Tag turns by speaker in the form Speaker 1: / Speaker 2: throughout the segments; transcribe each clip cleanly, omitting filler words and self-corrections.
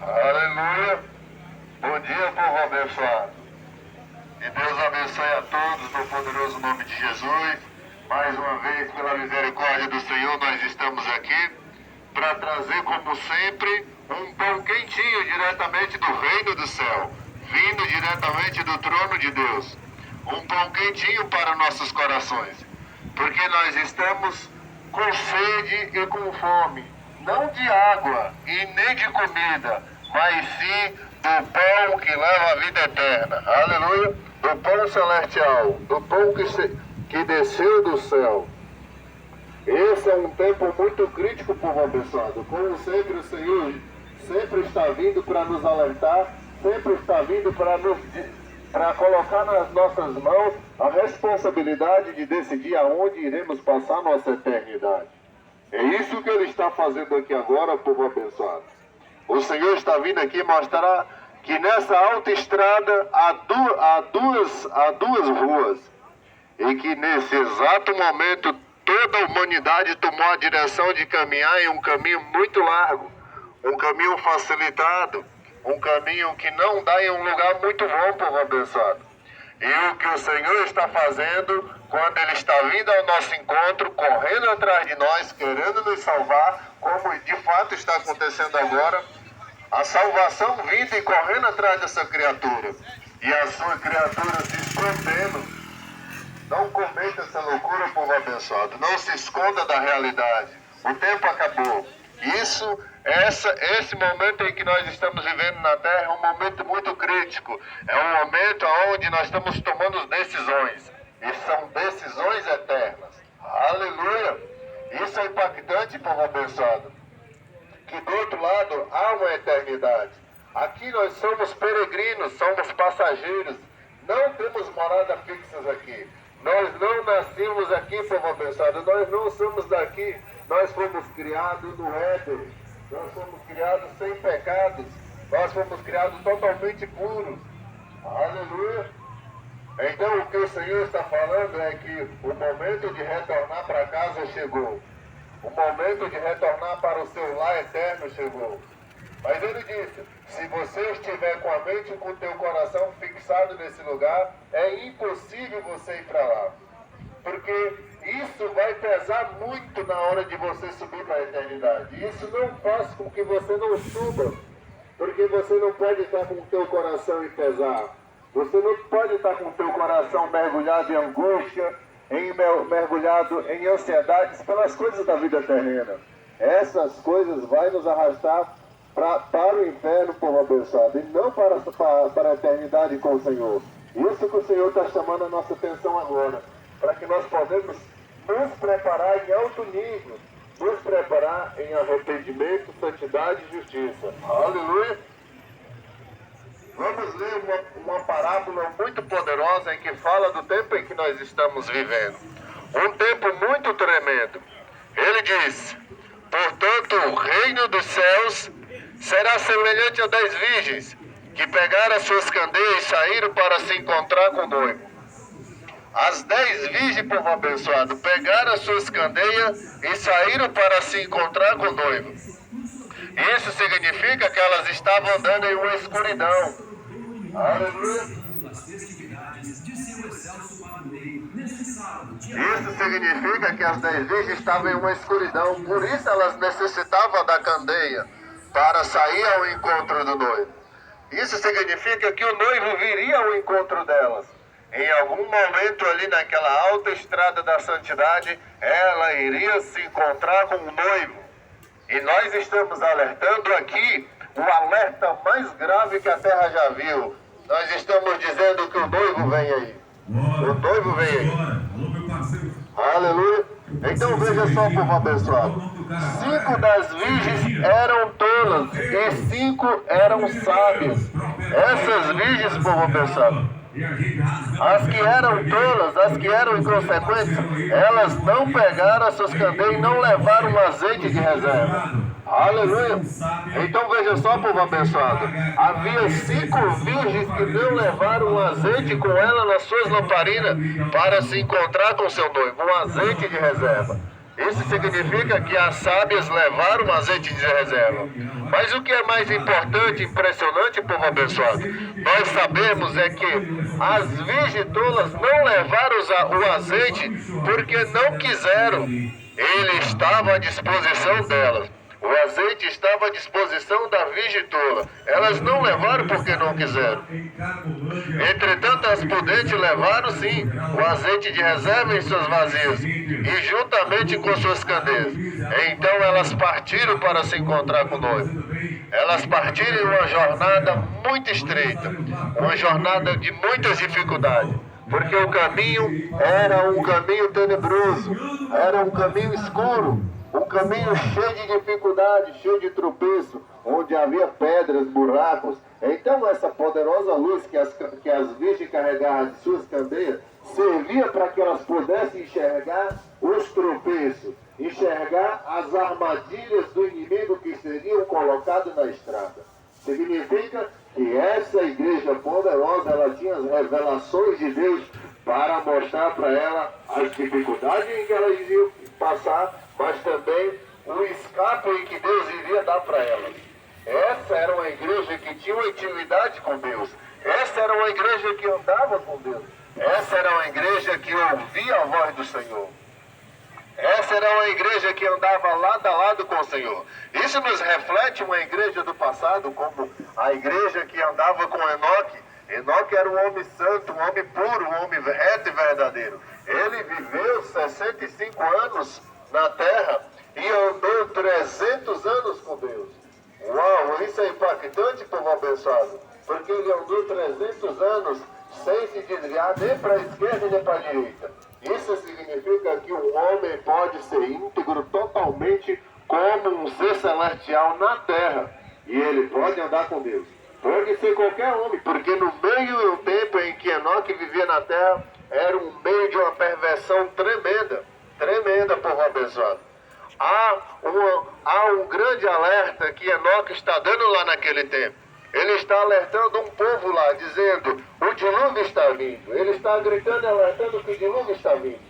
Speaker 1: Aleluia. Bom dia, povo abençoado. Que Deus abençoe a todos no poderoso nome de Jesus. Mais uma vez, pela misericórdia do Senhor, nós estamos aqui para trazer, como sempre, um pão quentinho diretamente do reino do céu, vindo diretamente do trono de Deus. Um pão quentinho para nossos corações, porque nós estamos com sede e com fome, não de água e nem de comida, mas sim do pão que leva a vida eterna. Aleluia! Do pão celestial, do pão que desceu do céu. Esse é um tempo muito crítico, povo abençoado. Como sempre, o Senhor sempre está vindo para nos alertar, sempre está vindo para colocar nas nossas mãos a responsabilidade de decidir aonde iremos passar nossa eternidade. É isso que Ele está fazendo aqui agora, povo abençoado. O Senhor está vindo aqui mostrar que nessa autoestrada há duas ruas, e que nesse exato momento toda a humanidade tomou a direção de caminhar em um caminho muito largo, um caminho facilitado, um caminho que não dá em um lugar muito bom, povo abençoado. E o que o Senhor está fazendo, quando Ele está vindo ao nosso encontro, correndo atrás de nós, querendo nos salvar, como de fato está acontecendo agora, a salvação vindo e correndo atrás dessa criatura, e a sua criatura se escondendo. Não cometa essa loucura, povo abençoado. Não se esconda da realidade. O tempo acabou. Esse momento em que nós estamos vivendo na Terra é um momento muito crítico. É um momento onde nós estamos tomando decisões. E são decisões eternas. Aleluia! Isso é impactante, povo abençoado. Que do outro lado há uma eternidade. Aqui nós somos peregrinos, somos passageiros. Não temos morada fixas aqui. Nós não nascemos aqui, povo abençoado. Nós não somos daqui. Nós fomos criados no Éden. Nós fomos criados sem pecados. Nós fomos criados totalmente puros. Aleluia. Então o que o Senhor está falando é que o momento de retornar para casa chegou. O momento de retornar para o seu lar eterno chegou. Mas Ele disse, se você estiver com a mente e com o teu coração fixado nesse lugar, é impossível você ir para lá. Porque isso vai pesar muito na hora de você subir para a eternidade. Isso não faz com que você não suba. Porque você não pode estar com o teu coração em pesar. Você não pode estar com o teu coração mergulhado em angústia, mergulhado em ansiedades pelas coisas da vida terrena. Essas coisas vão nos arrastar para o inferno, povo abençoado, e não para a eternidade com o Senhor. Isso que o Senhor está chamando a nossa atenção agora, para que nós possamos nos preparar em alto nível, nos preparar em arrependimento, santidade e justiça. Aleluia! Vamos ler uma parábola muito poderosa em que fala do tempo em que nós estamos vivendo. Um tempo muito tremendo. Ele diz, portanto, o reino dos céus será semelhante a 10 virgens que pegaram as suas candeias e saíram para se encontrar com o noivo. As 10 virgens, povo abençoado, pegaram as suas candeias e saíram para se encontrar com o noivo. Isso significa que elas estavam andando em uma escuridão. Aleluia! Isso significa que as 10 virgens estavam em uma escuridão, por isso elas necessitavam da candeia para sair ao encontro do noivo. Isso significa que o noivo viria ao encontro delas. Em algum momento ali naquela alta estrada da santidade, ela iria se encontrar com o noivo. E nós estamos alertando aqui o alerta mais grave que a terra já viu. Nós estamos dizendo que o noivo vem aí. O noivo vem aí. Aleluia. Então veja só, povo abençoado. 5 das virgens eram tolas e 5 eram sábias. Essas virgens, povo abençoado, as que eram tolas, as que eram inconsequentes, elas não pegaram as suas candeias e não levaram um azeite de reserva. Aleluia! Então veja só, povo abençoado, havia 5 virgens que não levaram um azeite com ela nas suas lamparinas para se encontrar com seu noivo, um azeite de reserva. Isso significa que as sábias levaram azeite de reserva. Mas o que é mais importante, impressionante, povo abençoado, nós sabemos é que as virgens tolas não levaram o azeite porque não quiseram. Ele estava à disposição delas. O azeite estava à disposição da virgem tola. Elas não levaram porque não quiseram. Entretanto, as prudentes levaram sim o azeite de reserva em suas vasilhas e juntamente com suas candeias. Então elas partiram para se encontrar com o noivo. Elas partiram em uma jornada muito estreita, uma jornada de muitas dificuldades. Porque o caminho era um caminho tenebroso, era um caminho escuro, um caminho cheio de dificuldade, cheio de tropeço, onde havia pedras, buracos. Então essa poderosa luz que as virgens carregavam de suas candeias servia para que elas pudessem enxergar os tropeços, enxergar as armadilhas do inimigo que seriam colocadas na estrada. Significa que essa igreja poderosa, ela tinha as revelações de Deus para mostrar para ela as dificuldades em que elas iriam passar, mas também o escape em que Deus iria dar para elas. Essa era uma igreja que tinha uma intimidade com Deus. Essa era uma igreja que andava com Deus. Essa era uma igreja que ouvia a voz do Senhor. Essa era uma igreja que andava lado a lado com o Senhor. Isso nos reflete uma igreja do passado, como a igreja que andava com Enoque. Enoque era um homem santo, um homem puro, um homem reto e verdadeiro. Ele viveu 65 anos na terra e andou 300 anos com Deus. Uau, isso é impactante, povo abençoado, porque ele andou 300 anos sem se desviar nem para a esquerda nem para a direita. Isso significa que um homem pode ser íntegro totalmente como um ser celestial na terra. E ele pode andar com Deus. Pode ser qualquer homem, porque no meio do tempo em que Enoque vivia na terra, era um meio de uma perversão tremenda. Tremenda, povo abençoado. Há um grande alerta que Enoque está dando lá naquele tempo. Ele está alertando um povo lá, dizendo, o dilúvio está vindo. Ele está gritando e alertando que o dilúvio está vindo.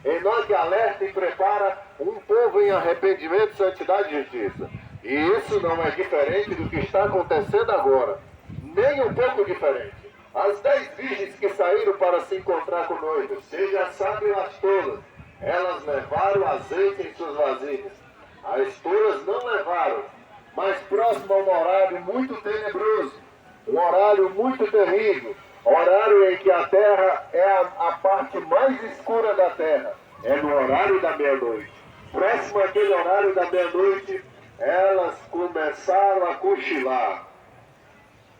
Speaker 1: Enoque alerta e prepara um povo em arrependimento, santidade e justiça. E isso não é diferente do que está acontecendo agora. Nem um pouco diferente. As 10 virgens que saíram para se encontrar com o noivo, seja sábio as tolas, elas levaram azeite em suas vasilhas. As tolas não levaram, mas próximo a um horário muito tenebroso, um horário muito terrível, horário em que a terra é a parte mais escura da terra, é no horário da meia-noite. Próximo àquele horário da meia-noite, elas começaram a cochilar.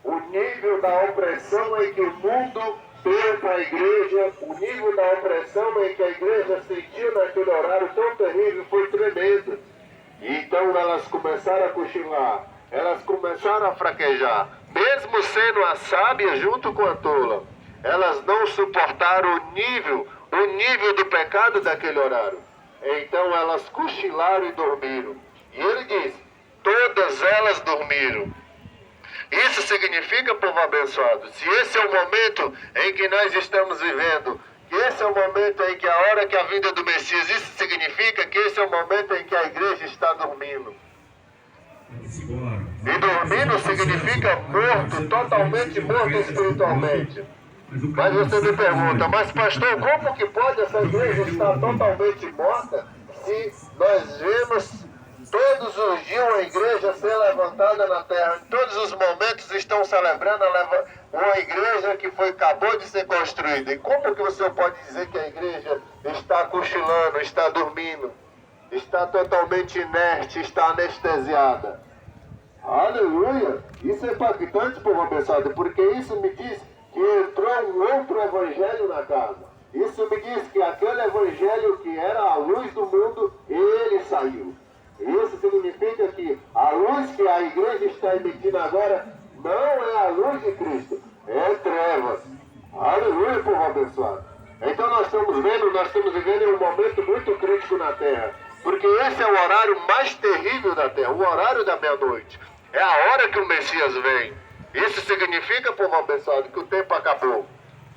Speaker 1: O nível da opressão em que o mundo deu para a igreja, o nível da opressão em que a igreja sentiu naquele horário tão terrível foi tremendo. Então elas começaram a cochilar, elas começaram a fraquejar, mesmo sendo a sábia junto com a tola. Elas não suportaram o nível do pecado daquele horário. Então elas cochilaram e dormiram. E ele diz, todas elas dormiram. Isso significa, povo abençoado, se esse é o momento em que nós estamos vivendo, que esse é o momento em que a hora que a vinda do Messias, isso significa que esse é o momento em que a igreja está dormindo. E dormindo significa morto, totalmente morto espiritualmente. Mas você me pergunta, mas pastor, como que pode essa igreja estar totalmente morta se nós vemos todos os dias uma igreja ser levantada na terra? Em todos os momentos estão celebrando uma igreja que acabou de ser construída. E como que você pode dizer que a igreja está cochilando, está dormindo, está totalmente inerte, está anestesiada? Aleluia! Isso é impactante, povo abençoado, porque isso me diz que entrou um outro evangelho na casa. Isso me diz que aquele evangelho que era a luz do mundo, ele saiu. Isso significa que a luz que a igreja está emitindo agora não é a luz de Cristo, é trevas. Aleluia, povo abençoado. Então nós estamos vivendo em um momento muito crítico na terra, porque esse é o horário mais terrível da terra, o horário da meia-noite. É a hora que o Messias vem. Isso significa, povo abençoado, que o tempo acabou.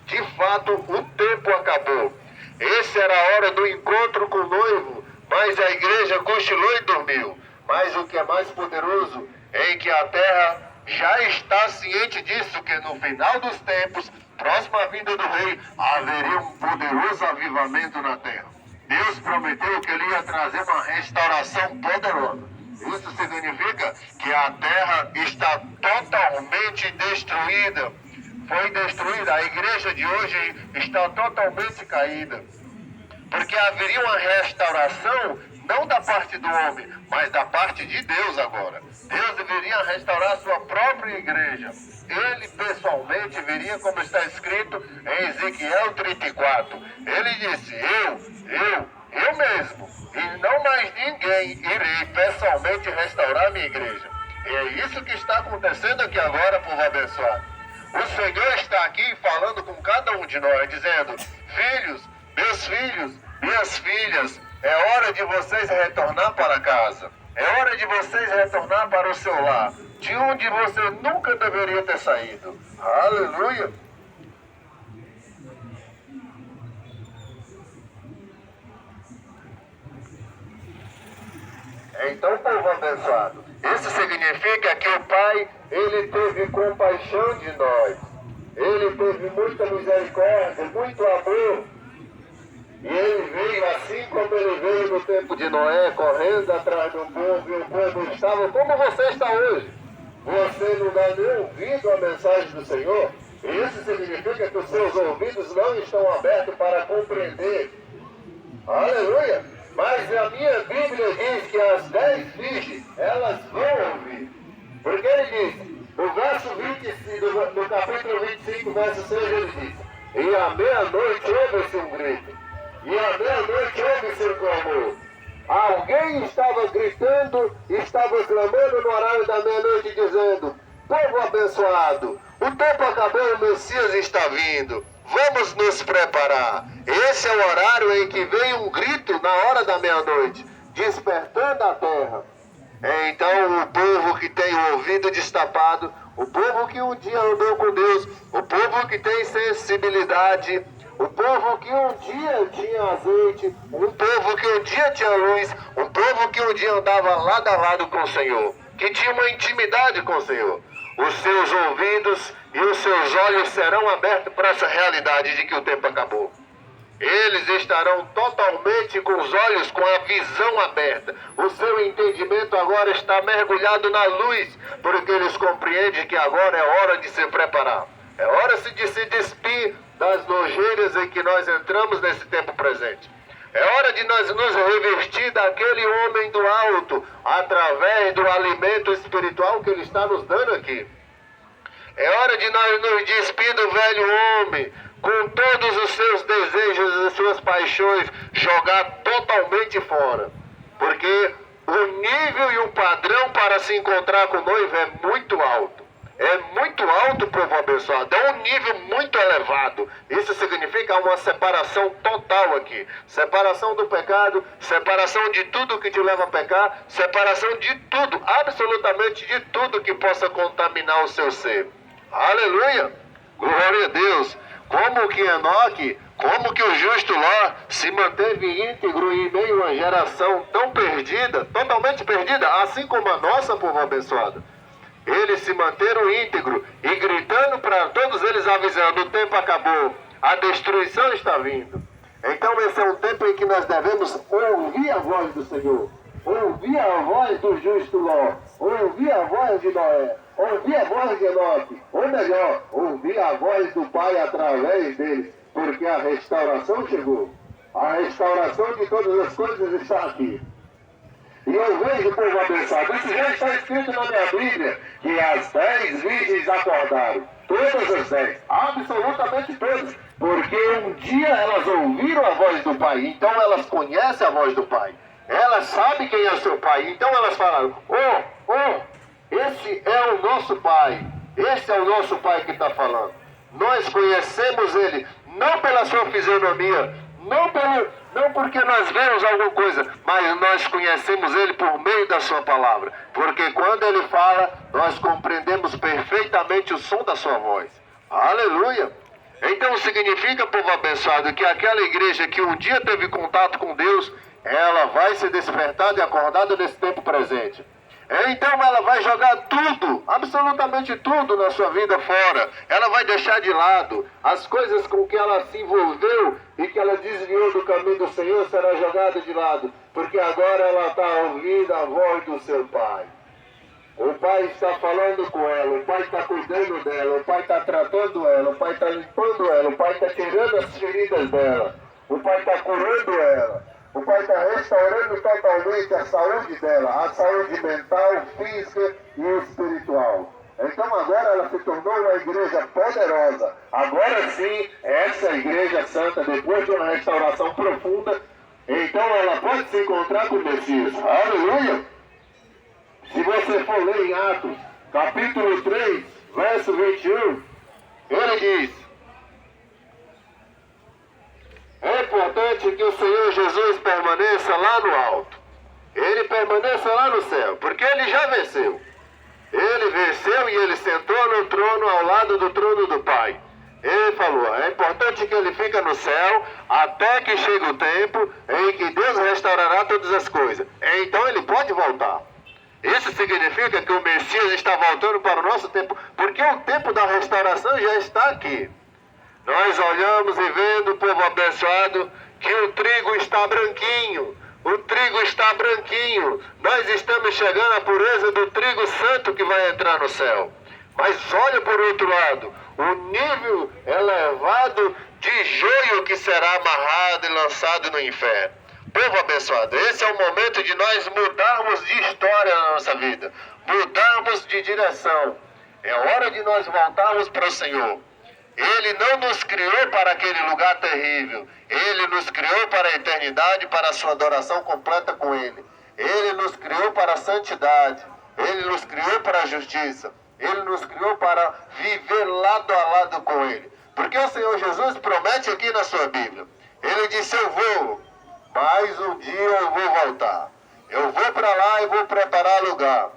Speaker 1: De fato, o tempo acabou. Essa era a hora do encontro com o noivo. mas a igreja cochilou e dormiu. Mas o que é mais poderoso é que a terra já está ciente disso, que no final dos tempos, próximo à vinda do rei, haveria um poderoso avivamento na terra. Deus prometeu que ele ia trazer uma restauração poderosa. Isso significa que a terra está totalmente destruída. Foi destruída. A igreja de hoje está totalmente caída. Porque haveria uma restauração, não da parte do homem, mas da parte de Deus agora. Deus deveria restaurar a sua própria igreja. Ele pessoalmente viria, como está escrito em Ezequiel 34. Ele disse, eu mesmo, e não mais ninguém, irei pessoalmente restaurar a minha igreja. E é isso que está acontecendo aqui agora, povo abençoado. O Senhor está aqui falando com cada um de nós, dizendo, meus filhos, minhas filhas, é hora de vocês retornar para casa. É hora de vocês retornar para o seu lar, de onde você nunca deveria ter saído. Aleluia! Então, povo abençoado, isso significa que o Pai, ele teve compaixão de nós. Ele teve muita misericórdia, muito amor. E ele veio assim como ele veio no tempo de Noé, correndo atrás do povo, e o povo estava como você está hoje. Você não dá nem ouvido à mensagem do Senhor. Isso significa que os seus ouvidos não estão abertos para compreender. Aleluia! Mas a minha Bíblia diz que as 10 virgens, elas vão ouvir. Porque ele diz, no verso 25, no capítulo 25, verso 6, ele diz, e à meia-noite ouve-se um grito. E à meia-noite ouve-se um clamor. Alguém estava gritando, estava clamando no horário da meia-noite, dizendo, povo abençoado, o tempo acabou, o Messias está vindo. Vamos nos preparar. Esse é o horário em que vem um grito na hora da meia-noite, despertando a terra. Então o povo que tem o ouvido destapado, o povo que um dia andou com Deus, o povo que tem sensibilidade, o povo que um dia tinha azeite, um povo que um dia tinha luz, um povo que um dia andava lado a lado com o Senhor, que tinha uma intimidade com o Senhor. Os seus ouvidos e os seus olhos serão abertos para essa realidade de que o tempo acabou. Eles estarão totalmente com os olhos, com a visão aberta. O seu entendimento agora está mergulhado na luz, porque eles compreendem que agora é hora de se preparar. É hora de se despir das nojeiras em que nós entramos nesse tempo presente. É hora de nós nos revestir daquele homem do alto, através do alimento espiritual que ele está nos dando aqui. É hora de nós nos despir do velho homem, com todos os seus desejos e suas paixões, jogar totalmente fora. Porque o nível e o padrão para se encontrar com o noivo é muito alto. É muito alto, povo abençoado. É um nível muito elevado. Isso significa uma separação total aqui. Separação do pecado, separação de tudo que te leva a pecar, separação de tudo, absolutamente de tudo que possa contaminar o seu ser. Aleluia! Glória a Deus! Como que Enoque, como que o justo Ló se manteve íntegro em meio a uma geração tão perdida, totalmente perdida, assim como a nossa, povo abençoado. Eles se manteram íntegros e gritando para todos eles, avisando, o tempo acabou, a destruição está vindo. Então esse é um tempo em que nós devemos ouvir a voz do Senhor, ouvir a voz do justo Ló, ouvir a voz de Noé, ouvir a voz de Enoque, ou melhor, ouvir a voz do Pai através deles, porque a restauração chegou. A restauração de todas as coisas está aqui. E eu vejo, povo abençoado, isso já está escrito na minha Bíblia, que as 10 virgens acordaram. Todas as 10, absolutamente todas. Porque um dia elas ouviram a voz do Pai, então elas conhecem a voz do Pai. Elas sabem quem é o seu Pai, então elas falaram, esse é o nosso Pai, esse é o nosso Pai que está falando. Nós conhecemos Ele, não pela sua fisionomia, não porque nós vemos alguma coisa, mas nós conhecemos Ele por meio da sua palavra. Porque quando Ele fala, nós compreendemos perfeitamente o som da sua voz. Aleluia! Então significa, povo abençoado, que aquela igreja que um dia teve contato com Deus, ela vai se despertar de acordado nesse tempo presente. Então ela vai jogar tudo, absolutamente tudo na sua vida fora. Ela vai deixar de lado as coisas com que ela se envolveu e que ela desviou do caminho do Senhor, será jogada de lado, porque agora ela está ouvindo a voz do seu pai. O pai está falando com ela, o pai está cuidando dela, o pai está tratando ela, o pai está limpando ela, o pai está tirando as feridas dela, o pai está curando ela. O pai está restaurando totalmente a saúde dela, a saúde mental, física e espiritual. Então agora ela se tornou uma igreja poderosa. Agora sim, essa igreja santa, depois de uma restauração profunda, então ela pode se encontrar com o Messias. Aleluia! Se você for ler em Atos, capítulo 3, verso 21, ele diz: é importante que o Senhor Jesus permaneça lá no alto. Ele permaneça lá no céu, porque ele já venceu. Ele venceu e ele sentou no trono ao lado do trono do Pai. Ele falou, é importante que ele fique no céu até que chegue o tempo em que Deus restaurará todas as coisas. Então ele pode voltar. Isso significa que o Messias está voltando para o nosso tempo, porque o tempo da restauração já está aqui. Nós olhamos e vendo, povo abençoado, que o trigo está branquinho. O trigo está branquinho. Nós estamos chegando à pureza do trigo santo que vai entrar no céu. Mas olha por outro lado, o nível elevado de joio que será amarrado e lançado no inferno. Povo abençoado, esse é o momento de nós mudarmos de história na nossa vida. Mudarmos de direção. É hora de nós voltarmos para o Senhor. Ele não nos criou para aquele lugar terrível. Ele nos criou para a eternidade, para a sua adoração completa com Ele. Ele nos criou para a santidade. Ele nos criou para a justiça. Ele nos criou para viver lado a lado com Ele. Porque o Senhor Jesus promete aqui na sua Bíblia. Ele disse, eu vou, mas um dia eu vou voltar. Eu vou para lá e vou preparar lugar.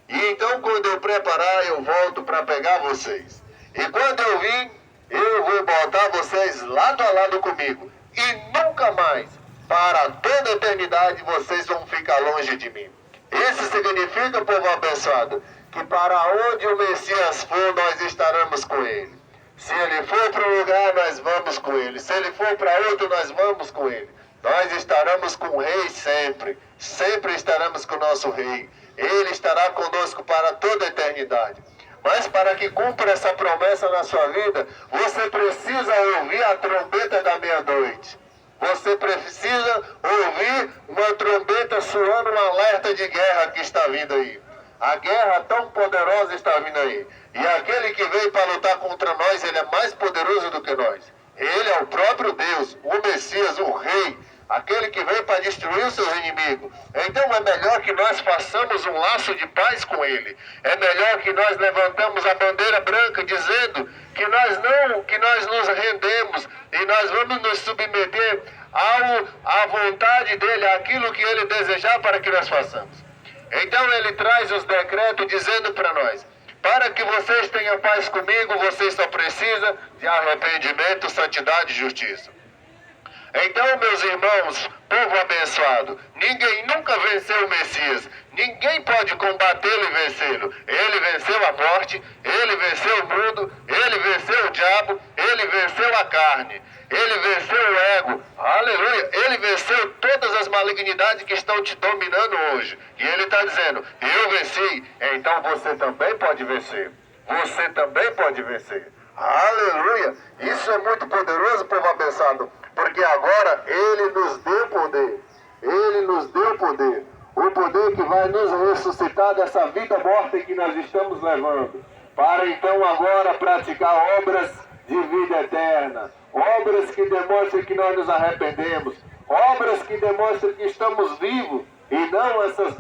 Speaker 1: E então quando eu preparar, eu volto para pegar vocês. E quando eu vim, eu vou botar vocês lado a lado comigo. E nunca mais, para toda a eternidade, vocês vão ficar longe de mim. Isso significa, povo abençoado, que para onde o Messias for, nós estaremos com ele. Se ele for para um lugar, nós vamos com ele. Se ele for para outro, nós vamos com ele. Nós estaremos com o Rei sempre. Sempre estaremos com o nosso Rei. Ele estará conosco para toda a eternidade. Mas para que cumpra essa promessa na sua vida, você precisa ouvir a trombeta da meia-noite. Você precisa ouvir uma trombeta soando um alerta de guerra que está vindo aí. A guerra tão poderosa está vindo aí. E aquele que veio para lutar contra nós, ele é mais poderoso do que nós. Ele é o próprio Deus, o Messias, o Rei. Aquele que veio para destruir os seus inimigos. Então é melhor que nós façamos um laço de paz com ele. É melhor que nós levantamos a bandeira branca dizendo que nós nos rendemos e nós vamos nos submeter à vontade dele, àquilo que ele desejar para que nós façamos. Então ele traz os decretos dizendo para nós, para que vocês tenham paz comigo, vocês só precisam de arrependimento, santidade e justiça. Então, meus irmãos, povo abençoado, ninguém nunca venceu o Messias. Ninguém pode combatê-lo e vencê-lo. Ele venceu a morte, ele venceu o mundo, ele venceu o diabo, ele venceu a carne, ele venceu o ego. Aleluia! Ele venceu todas as malignidades que estão te dominando hoje. E ele está dizendo, eu venci, então você também pode vencer. Você também pode vencer. Aleluia! Isso é muito poderoso, povo abençoado. Porque agora Ele nos deu poder. Ele nos deu poder. O poder que vai nos ressuscitar dessa vida morta que nós estamos levando. Para então agora praticar obras de vida eterna. Obras que demonstram que nós nos arrependemos. Obras que demonstram que estamos vivos. E não essas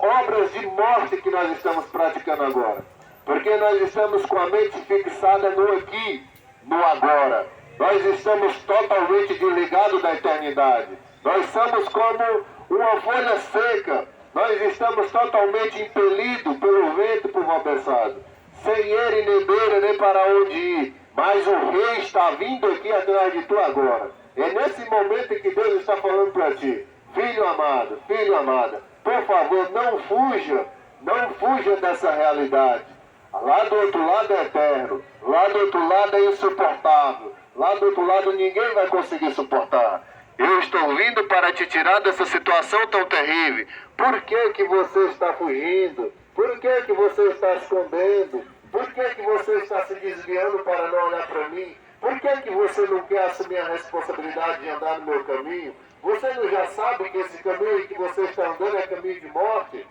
Speaker 1: obras de morte que nós estamos praticando agora. Porque nós estamos com a mente fixada no aqui, no agora. Nós estamos totalmente desligados da eternidade. Nós somos como uma folha seca. Nós estamos totalmente impelidos pelo vento, povo abençoado. Sem ele, nem beira, nem para onde ir. Mas o Rei está vindo aqui atrás de tu agora. É nesse momento que Deus está falando para ti, filho amado, filha amada, por favor, não fuja dessa realidade. Lá do outro lado é eterno, lá do outro lado é insuportável, lá do outro lado ninguém vai conseguir suportar. Eu estou vindo para te tirar dessa situação tão terrível. Por que você está fugindo? Por que você está escondendo? Por que você está se desviando para não olhar para mim? Por que você não quer assumir a responsabilidade de andar no meu caminho? Você não já sabe que esse caminho que você está andando é caminho de morte?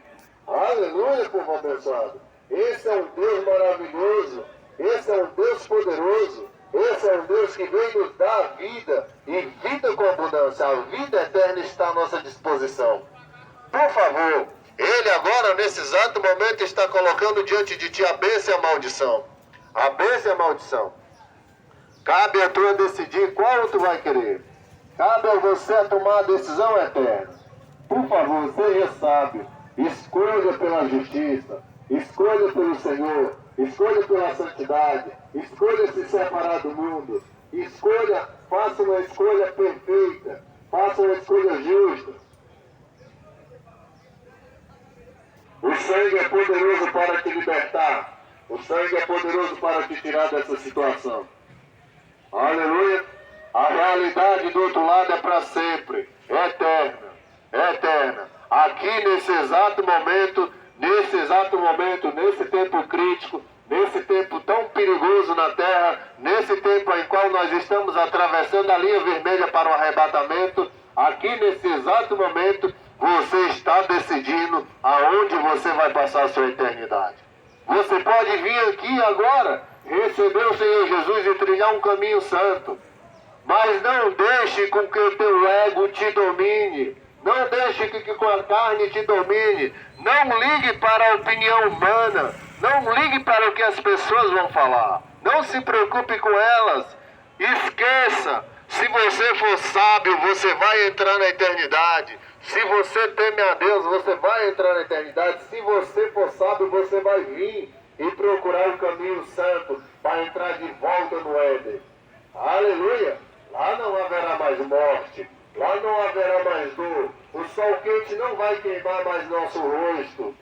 Speaker 1: Aleluia, povo abençoado. Esse é um Deus maravilhoso. Esse é um Deus poderoso. Esse é um Deus que vem nos dar vida e vida com abundância. A vida eterna está à nossa disposição. Por favor, Ele agora, nesse exato momento, está colocando diante de ti a bênção e a maldição. A bênção e a maldição. Cabe a tu decidir qual tu vai querer. Cabe a você tomar a decisão eterna. Por favor, seja sábio. Escolha pela justiça. Escolha pelo Senhor. Escolha pela santidade. Escolha se separar do mundo. Escolha, faça uma escolha perfeita. Faça uma escolha justa. O sangue é poderoso para te libertar. O sangue é poderoso para te tirar dessa situação. Aleluia. A realidade do outro lado é para sempre. É eterna. É eterna. Aqui nesse exato momento, nesse tempo crítico, nesse tempo tão perigoso na terra, nesse tempo em qual nós estamos atravessando a linha vermelha para o arrebatamento, aqui nesse exato momento, você está decidindo aonde você vai passar a sua eternidade. Você pode vir aqui agora, receber o Senhor Jesus e trilhar um caminho santo. Mas não deixe com que o teu ego te domine. Não deixe que com a carne te domine. Não ligue para a opinião humana. Não ligue para o que as pessoas vão falar. Não se preocupe com elas. Esqueça. Se você for sábio, você vai entrar na eternidade. Se você teme a Deus, você vai entrar na eternidade. Se você for sábio, você vai vir e procurar o caminho santo para entrar de volta no Éden. Aleluia! Lá não haverá mais morte. Lá não haverá mais dor. O sol quente não vai queimar mais nosso rosto.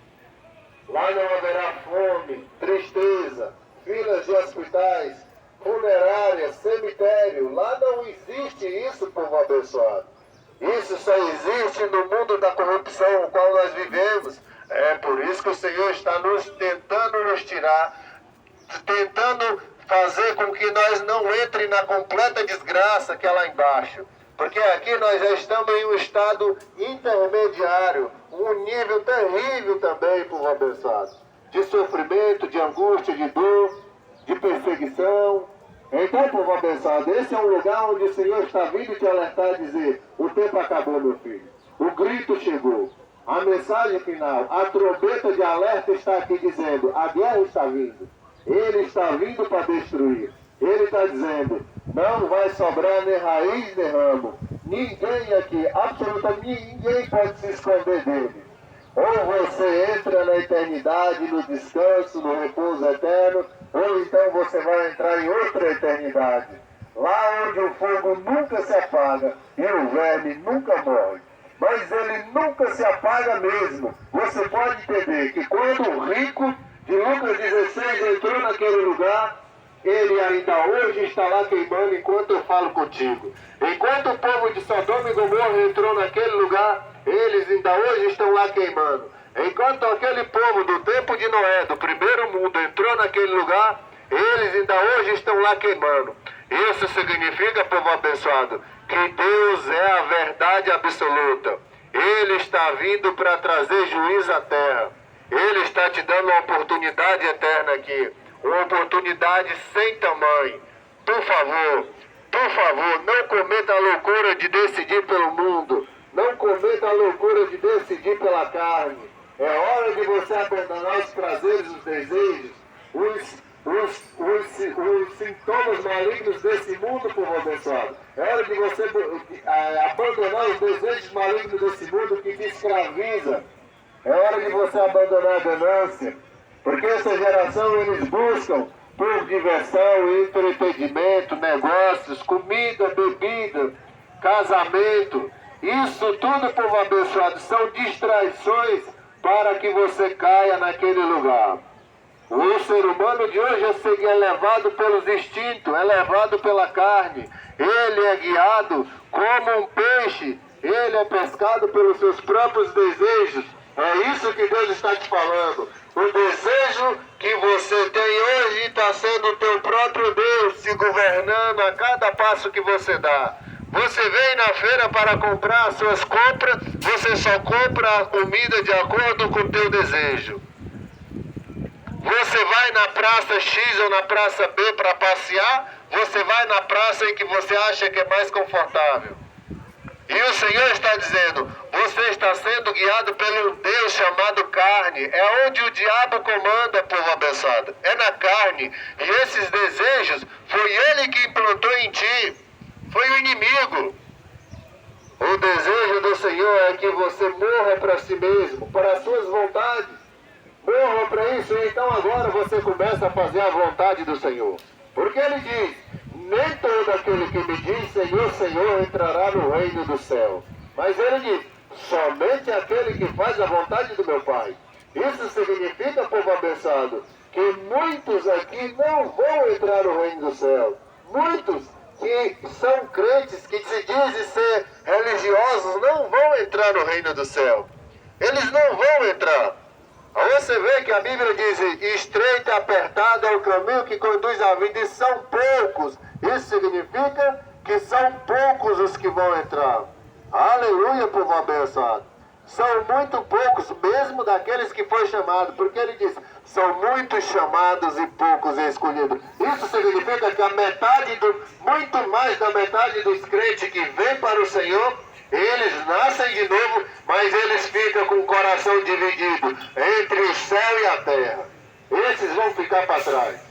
Speaker 1: Lá não haverá fome, tristeza, filas de hospitais, funerárias, cemitério. Lá não existe isso, povo abençoado. Isso só existe no mundo da corrupção no qual nós vivemos. É por isso que o Senhor está tentando nos tirar, tentando fazer com que nós não entre na completa desgraça que é lá embaixo. Porque aqui nós já estamos em um estado intermediário, um nível terrível também, povo abençoado, de sofrimento, de angústia, de dor, de perseguição. Então, povo abençoado, esse é um lugar onde o Senhor está vindo te alertar e dizer: o tempo acabou, meu filho. O grito chegou. A mensagem final, a trombeta de alerta está aqui dizendo: a guerra está vindo. Ele está vindo para destruir. Ele está dizendo: não vai sobrar nem raiz nem ramo. Ninguém aqui, absolutamente ninguém pode se esconder dele. Ou você entra na eternidade, no descanso, no repouso eterno, ou então você vai entrar em outra eternidade. Lá onde o fogo nunca se apaga e o verme nunca morre. Mas ele nunca se apaga mesmo. Você pode entender que quando o rico de Lucas 16 entrou naquele lugar, ele ainda hoje está lá queimando enquanto eu falo contigo. Enquanto o povo de Sodoma e Gomorra entrou naquele lugar, eles ainda hoje estão lá queimando. Enquanto aquele povo do tempo de Noé, do primeiro mundo, entrou naquele lugar, eles ainda hoje estão lá queimando. Isso significa, povo abençoado, que Deus é a verdade absoluta. Ele está vindo para trazer juízo à terra. Ele está te dando uma oportunidade eterna aqui. Uma oportunidade sem tamanho. Por favor, não cometa a loucura de decidir pelo mundo. Não cometa a loucura de decidir pela carne. É hora de você abandonar os prazeres, os desejos, os sintomas malignos desse mundo, povo abençoado. É hora de você abandonar os desejos malignos desse mundo que te escraviza. É hora de você abandonar a ganância. Porque essa geração, eles buscam por diversão, entretenimento, negócios, comida, bebida. casamento. Isso tudo, povo abençoado, são distrações para que você caia naquele lugar. O ser humano de hoje é levado pelos instintos, é levado pela carne. Ele é guiado como um peixe, ele é pescado pelos seus próprios desejos. É isso que Deus está te falando. O desejo que você tem hoje está sendo o teu próprio Deus te governando a cada passo que você dá. Você vem na feira para comprar as suas compras, você só compra a comida de acordo com o teu desejo. Você vai na praça X ou na praça B para passear, você vai na praça em que você acha que é mais confortável. E o Senhor está dizendo, você está sendo guiado pelo Deus chamado carne. É onde o diabo comanda, povo abençoado. É na carne. E esses desejos, foi ele que implantou em ti. Foi o inimigo. O desejo do Senhor é que você morra para si mesmo, para as suas vontades. Morra para isso, e então agora você começa a fazer a vontade do Senhor. Porque ele diz, nem todo aquele que me diz Senhor, Senhor entrará no reino do céu. Mas ele diz, somente aquele que faz a vontade do meu Pai. Isso significa, povo abençoado, que muitos aqui não vão entrar no reino do céu. Muitos que são crentes, que se dizem ser religiosos, não vão entrar no reino do céu. Eles não vão entrar. Você vê que a Bíblia diz, estreito e apertado é o caminho que conduz à vida, e são poucos. Isso significa que são poucos os que vão entrar. Aleluia, povo abençoado. São muito poucos, mesmo daqueles que foi chamado, porque ele diz, são muitos chamados e poucos escolhidos. Isso significa que muito mais da metade dos crentes que vêm para o Senhor, eles nascem de novo, mas eles ficam com o coração dividido entre o céu e a terra. Esses vão ficar para trás.